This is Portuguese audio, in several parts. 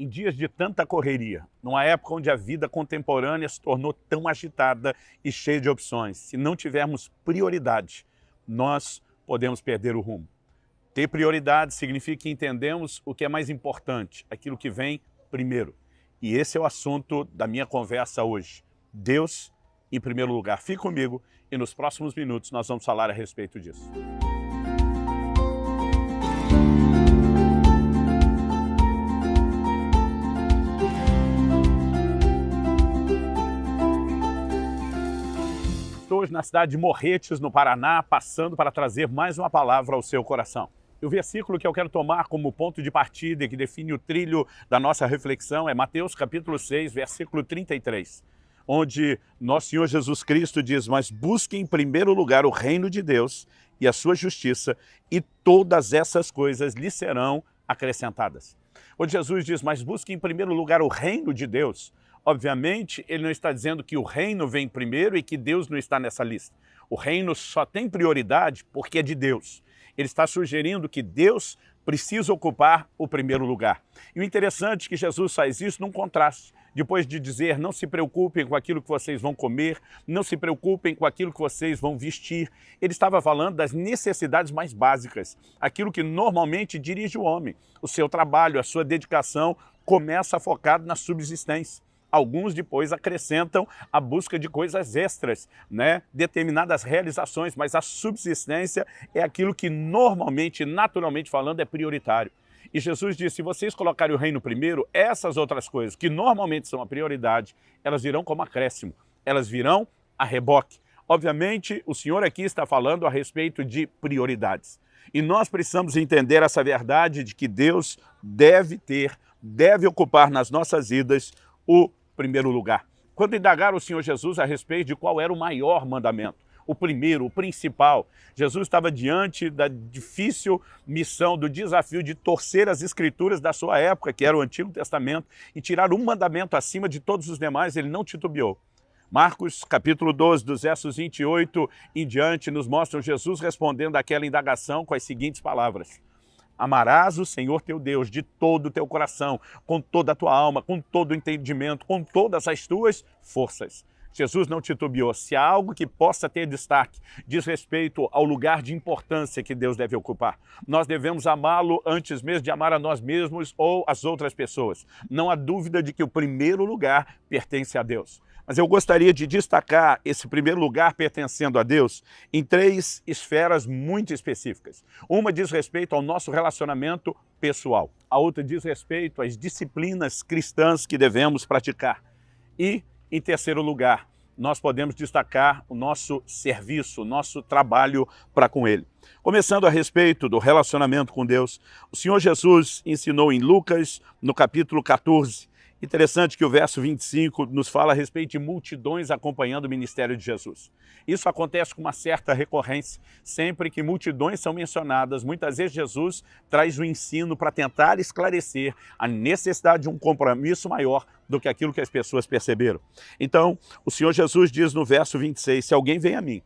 Em dias de tanta correria, numa época onde a vida contemporânea se tornou tão agitada e cheia de opções, se não tivermos prioridade, nós podemos perder o rumo. Ter prioridade significa que entendemos o que é mais importante, aquilo que vem primeiro. E esse é o assunto da minha conversa hoje. Deus em primeiro lugar. Fique comigo e nos próximos minutos nós vamos falar a respeito disso. Estou hoje na cidade de Morretes, no Paraná, passando para trazer mais uma palavra ao seu coração. E o versículo que eu quero tomar como ponto de partida e que define o trilho da nossa reflexão é Mateus capítulo 6, versículo 33, onde nosso Senhor Jesus Cristo diz: mas busquem em primeiro lugar o reino de Deus e a sua justiça, e todas essas coisas lhe serão acrescentadas. Onde Jesus diz: mas busquem em primeiro lugar o reino de Deus, obviamente, ele não está dizendo que o reino vem primeiro e que Deus não está nessa lista. O reino só tem prioridade porque é de Deus. Ele está sugerindo que Deus precisa ocupar o primeiro lugar. E o interessante é que Jesus faz isso num contraste. Depois de dizer: não se preocupem com aquilo que vocês vão comer, não se preocupem com aquilo que vocês vão vestir. Ele estava falando das necessidades mais básicas, aquilo que normalmente dirige o homem. O seu trabalho, a sua dedicação começa focado na subsistência. Alguns depois acrescentam a busca de coisas extras, determinadas realizações, mas a subsistência é aquilo que normalmente, naturalmente falando, é prioritário. E Jesus disse: se vocês colocarem o reino primeiro, essas outras coisas, que normalmente são a prioridade, elas virão como acréscimo, elas virão a reboque. Obviamente, o Senhor aqui está falando a respeito de prioridades. E nós precisamos entender essa verdade de que Deus deve ocupar nas nossas vidas o primeiro lugar. Quando indagaram o Senhor Jesus a respeito de qual era o maior mandamento, o primeiro, o principal, Jesus estava diante da difícil missão, do desafio de torcer as escrituras da sua época, que era o Antigo Testamento, e tirar um mandamento acima de todos os demais. Ele não titubeou. Marcos, capítulo 12, dos versos 28 em diante, nos mostram Jesus respondendo àquela indagação com as seguintes palavras: amarás o Senhor teu Deus de todo o teu coração, com toda a tua alma, com todo o entendimento, com todas as tuas forças. Jesus não titubeou. Se há algo que possa ter destaque, diz respeito ao lugar de importância que Deus deve ocupar. Nós devemos amá-lo antes mesmo de amar a nós mesmos ou as outras pessoas. Não há dúvida de que o primeiro lugar pertence a Deus. Mas eu gostaria de destacar esse primeiro lugar pertencendo a Deus em três esferas muito específicas. Uma diz respeito ao nosso relacionamento pessoal. A outra diz respeito às disciplinas cristãs que devemos praticar. E, em terceiro lugar, nós podemos destacar o nosso serviço, o nosso trabalho para com Ele. Começando a respeito do relacionamento com Deus, o Senhor Jesus ensinou em Lucas, no capítulo 14, interessante que o verso 25 nos fala a respeito de multidões acompanhando o ministério de Jesus. Isso acontece com uma certa recorrência. Sempre que multidões são mencionadas, muitas vezes Jesus traz o ensino para tentar esclarecer a necessidade de um compromisso maior do que aquilo que as pessoas perceberam. Então, o Senhor Jesus diz no verso 26, se alguém vem a mim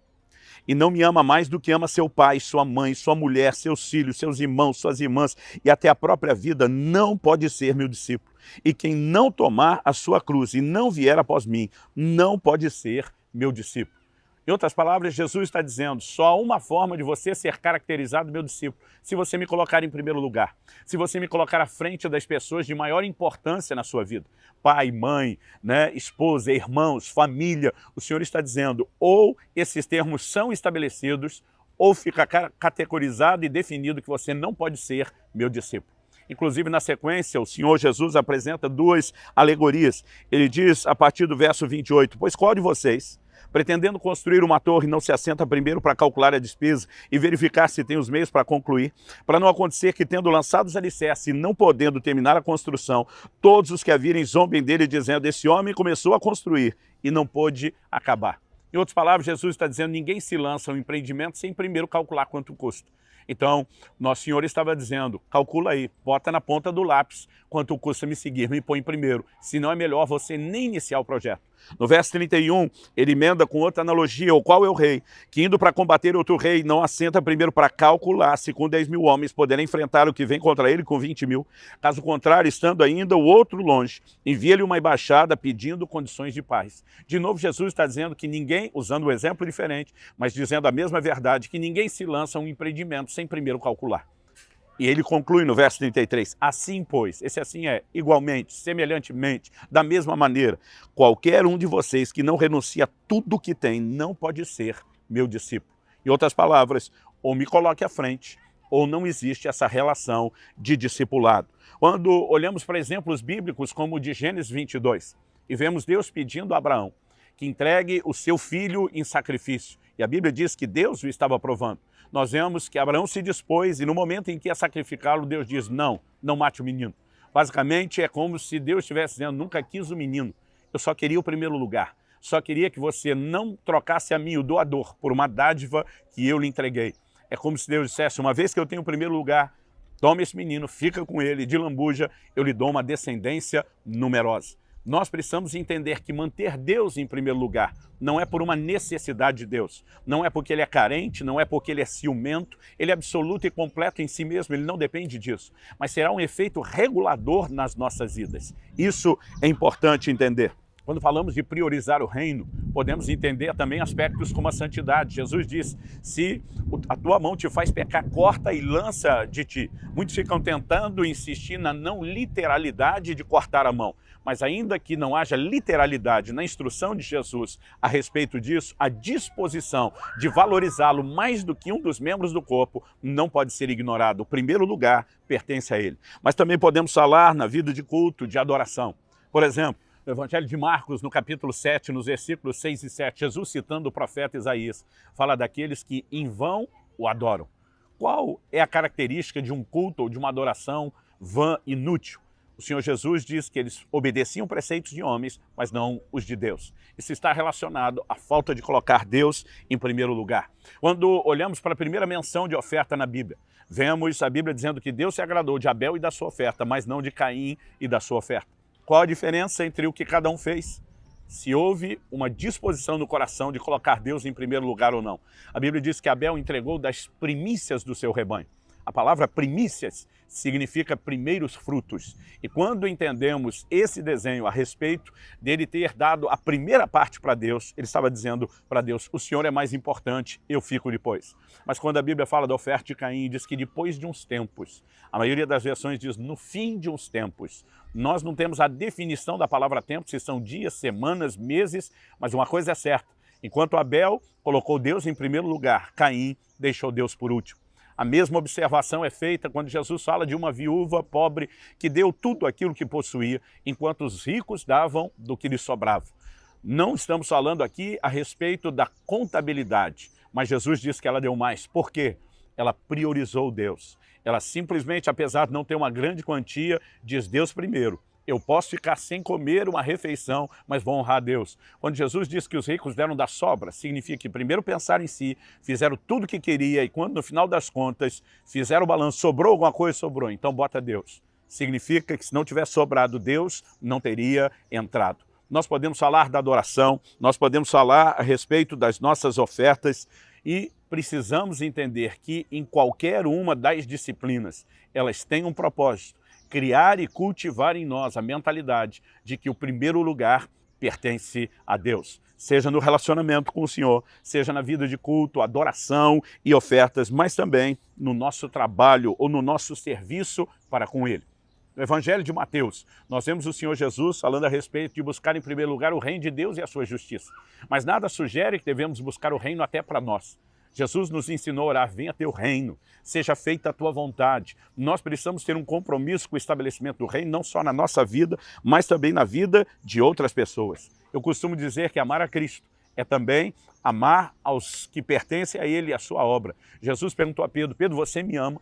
e não me ama mais do que ama seu pai, sua mãe, sua mulher, seus filhos, seus irmãos, suas irmãs e até a própria vida, não pode ser meu discípulo. E quem não tomar a sua cruz e não vier após mim, não pode ser meu discípulo. Em outras palavras, Jesus está dizendo: só há uma forma de você ser caracterizado meu discípulo, se você me colocar em primeiro lugar, se você me colocar à frente das pessoas de maior importância na sua vida. Pai, mãe, esposa, irmãos, família. O Senhor está dizendo, ou esses termos são estabelecidos, ou fica categorizado e definido que você não pode ser meu discípulo. Inclusive, na sequência, o Senhor Jesus apresenta duas alegorias. Ele diz, a partir do verso 28, pois qual de vocês, pretendendo construir uma torre, não se assenta primeiro para calcular a despesa e verificar se tem os meios para concluir, para não acontecer que, tendo lançado os alicerces e não podendo terminar a construção, todos os que a virem zombem dele, dizendo, esse homem começou a construir e não pôde acabar. Em outras palavras, Jesus está dizendo, ninguém se lança ao empreendimento sem primeiro calcular quanto custa. Então, Nosso Senhor estava dizendo, calcula aí, bota na ponta do lápis quanto custa me seguir, me põe primeiro, senão é melhor você nem iniciar o projeto. No verso 31, ele emenda com outra analogia: o qual é o rei, que indo para combater outro rei, não assenta primeiro para calcular se com 10 mil homens poderá enfrentar o que vem contra ele com 20 mil. Caso contrário, estando ainda o outro longe, envia-lhe uma embaixada pedindo condições de paz. De novo, Jesus está dizendo que ninguém, usando um exemplo diferente, mas dizendo a mesma verdade, que ninguém se lança a um empreendimento sem primeiro calcular. E ele conclui no verso 33, assim pois, esse assim é, igualmente, semelhantemente, da mesma maneira, qualquer um de vocês que não renuncia a tudo que tem, não pode ser meu discípulo. Em outras palavras, ou me coloque à frente, ou não existe essa relação de discipulado. Quando olhamos para exemplos bíblicos como o de Gênesis 22, e vemos Deus pedindo a Abraão que entregue o seu filho em sacrifício, e a Bíblia diz que Deus o estava provando. Nós vemos que Abraão se dispôs e no momento em que ia sacrificá-lo, Deus diz, não mate o menino. Basicamente é como se Deus estivesse dizendo, nunca quis o menino, eu só queria o primeiro lugar. Só queria que você não trocasse a mim, o doador, por uma dádiva que eu lhe entreguei. É como se Deus dissesse, uma vez que eu tenho o primeiro lugar, toma esse menino, fica com ele, de lambuja, eu lhe dou uma descendência numerosa. Nós precisamos entender que manter Deus em primeiro lugar não é por uma necessidade de Deus, não é porque ele é carente, não é porque ele é ciumento, ele é absoluto e completo em si mesmo, ele não depende disso, mas será um efeito regulador nas nossas vidas. Isso é importante entender. Quando falamos de priorizar o reino, podemos entender também aspectos como a santidade. Jesus diz, se a tua mão te faz pecar, corta e lança de ti. Muitos ficam tentando insistir na não literalidade de cortar a mão. Mas ainda que não haja literalidade na instrução de Jesus a respeito disso, a disposição de valorizá-lo mais do que um dos membros do corpo não pode ser ignorado. O primeiro lugar pertence a ele. Mas também podemos falar na vida de culto, de adoração. Por exemplo, no Evangelho de Marcos, no capítulo 7, nos versículos 6 e 7, Jesus citando o profeta Isaías, fala daqueles que em vão o adoram. Qual é a característica de um culto ou de uma adoração vã, inútil? O Senhor Jesus diz que eles obedeciam preceitos de homens, mas não os de Deus. Isso está relacionado à falta de colocar Deus em primeiro lugar. Quando olhamos para a primeira menção de oferta na Bíblia, vemos a Bíblia dizendo que Deus se agradou de Abel e da sua oferta, mas não de Caim e da sua oferta. Qual a diferença entre o que cada um fez? Se houve uma disposição no coração de colocar Deus em primeiro lugar ou não. A Bíblia diz que Abel entregou das primícias do seu rebanho. A palavra primícias significa primeiros frutos. E quando entendemos esse desenho a respeito dele ter dado a primeira parte para Deus, ele estava dizendo para Deus, o Senhor é mais importante, eu fico depois. Mas quando a Bíblia fala da oferta de Caim, diz que depois de uns tempos, a maioria das versões diz no fim de uns tempos. Nós não temos a definição da palavra tempo, se são dias, semanas, meses, mas uma coisa é certa. Enquanto Abel colocou Deus em primeiro lugar, Caim deixou Deus por último. A mesma observação é feita quando Jesus fala de uma viúva pobre que deu tudo aquilo que possuía, enquanto os ricos davam do que lhes sobrava. Não estamos falando aqui a respeito da contabilidade, mas Jesus diz que ela deu mais. Por quê? Ela priorizou Deus. Ela simplesmente, apesar de não ter uma grande quantia, diz Deus primeiro. Eu posso ficar sem comer uma refeição, mas vou honrar a Deus. Quando Jesus diz que os ricos deram da sobra, significa que primeiro pensaram em si, fizeram tudo o que queria e quando no final das contas fizeram o balanço, sobrou alguma coisa, sobrou, então bota Deus. Significa que se não tivesse sobrado Deus, não teria entrado. Nós podemos falar da adoração, nós podemos falar a respeito das nossas ofertas e precisamos entender que em qualquer uma das disciplinas, elas têm um propósito. Criar e cultivar em nós a mentalidade de que o primeiro lugar pertence a Deus. Seja no relacionamento com o Senhor, seja na vida de culto, adoração e ofertas, mas também no nosso trabalho ou no nosso serviço para com Ele. No Evangelho de Mateus, nós vemos o Senhor Jesus falando a respeito de buscar em primeiro lugar o reino de Deus e a sua justiça. Mas nada sugere que devemos buscar o reino até para nós. Jesus nos ensinou a orar, venha teu reino, seja feita a tua vontade. Nós precisamos ter um compromisso com o estabelecimento do reino, não só na nossa vida, mas também na vida de outras pessoas. Eu costumo dizer que amar a Cristo é também amar aos que pertencem a Ele e a sua obra. Jesus perguntou a Pedro, Pedro, você me ama?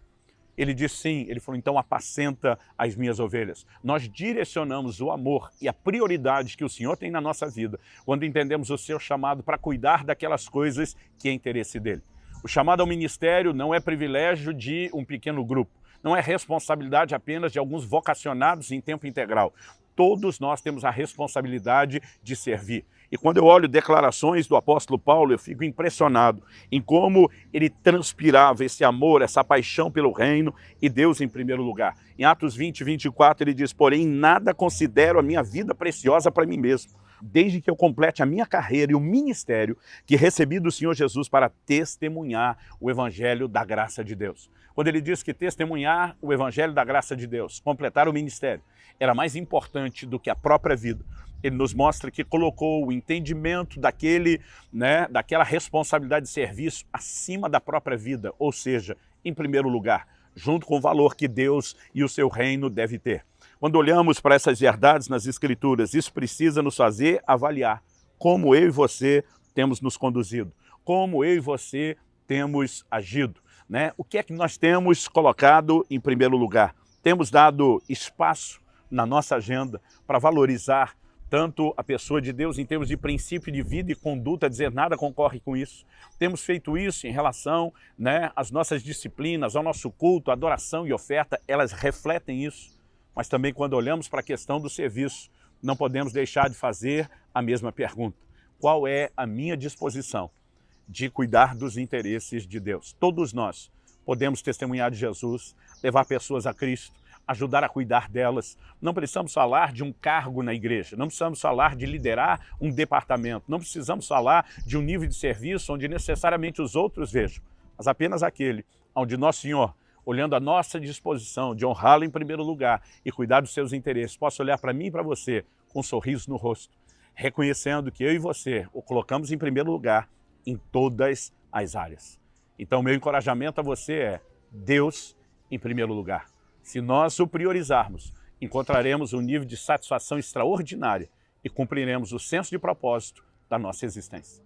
Ele disse sim, ele falou, então apacenta as minhas ovelhas. Nós direcionamos o amor e a prioridade que o Senhor tem na nossa vida quando entendemos o seu chamado para cuidar daquelas coisas que é interesse dele. O chamado ao ministério não é privilégio de um pequeno grupo, não é responsabilidade apenas de alguns vocacionados em tempo integral. todos nós temos a responsabilidade de servir. E quando eu olho declarações do apóstolo Paulo, eu fico impressionado em como ele transpirava esse amor, essa paixão pelo reino e Deus em primeiro lugar. Em Atos 20, 24, ele diz: porém, nada considero a minha vida preciosa para mim mesmo, desde que eu complete a minha carreira e o ministério que recebi do Senhor Jesus para testemunhar o evangelho da graça de Deus. Quando ele diz que testemunhar o evangelho da graça de Deus, completar o ministério, era mais importante do que a própria vida, ele nos mostra que colocou o entendimento daquela responsabilidade de serviço acima da própria vida, ou seja, em primeiro lugar, junto com o valor que Deus e o seu reino deve ter. Quando olhamos para essas verdades nas Escrituras, isso precisa nos fazer avaliar como eu e você temos nos conduzido, como eu e você temos agido, né? O que é que nós temos colocado em primeiro lugar? Temos dado espaço na nossa agenda para valorizar tanto a pessoa de Deus em termos de princípio de vida e conduta, dizer nada concorre com isso. Temos feito isso em relação às nossas disciplinas, ao nosso culto, adoração e oferta, elas refletem isso. Mas também quando olhamos para a questão do serviço, não podemos deixar de fazer a mesma pergunta. Qual é a minha disposição de cuidar dos interesses de Deus? Todos nós podemos testemunhar de Jesus, levar pessoas a Cristo, ajudar a cuidar delas. Não precisamos falar de um cargo na igreja, não precisamos falar de liderar um departamento, não precisamos falar de um nível de serviço onde necessariamente os outros vejam, mas apenas aquele onde nosso Senhor, olhando a nossa disposição de honrá-lo em primeiro lugar e cuidar dos seus interesses, possa olhar para mim e para você com um sorriso no rosto, reconhecendo que eu e você o colocamos em primeiro lugar em todas as áreas. Então, meu encorajamento a você é Deus em primeiro lugar. Se nós o priorizarmos, encontraremos um nível de satisfação extraordinária e cumpriremos o senso de propósito da nossa existência.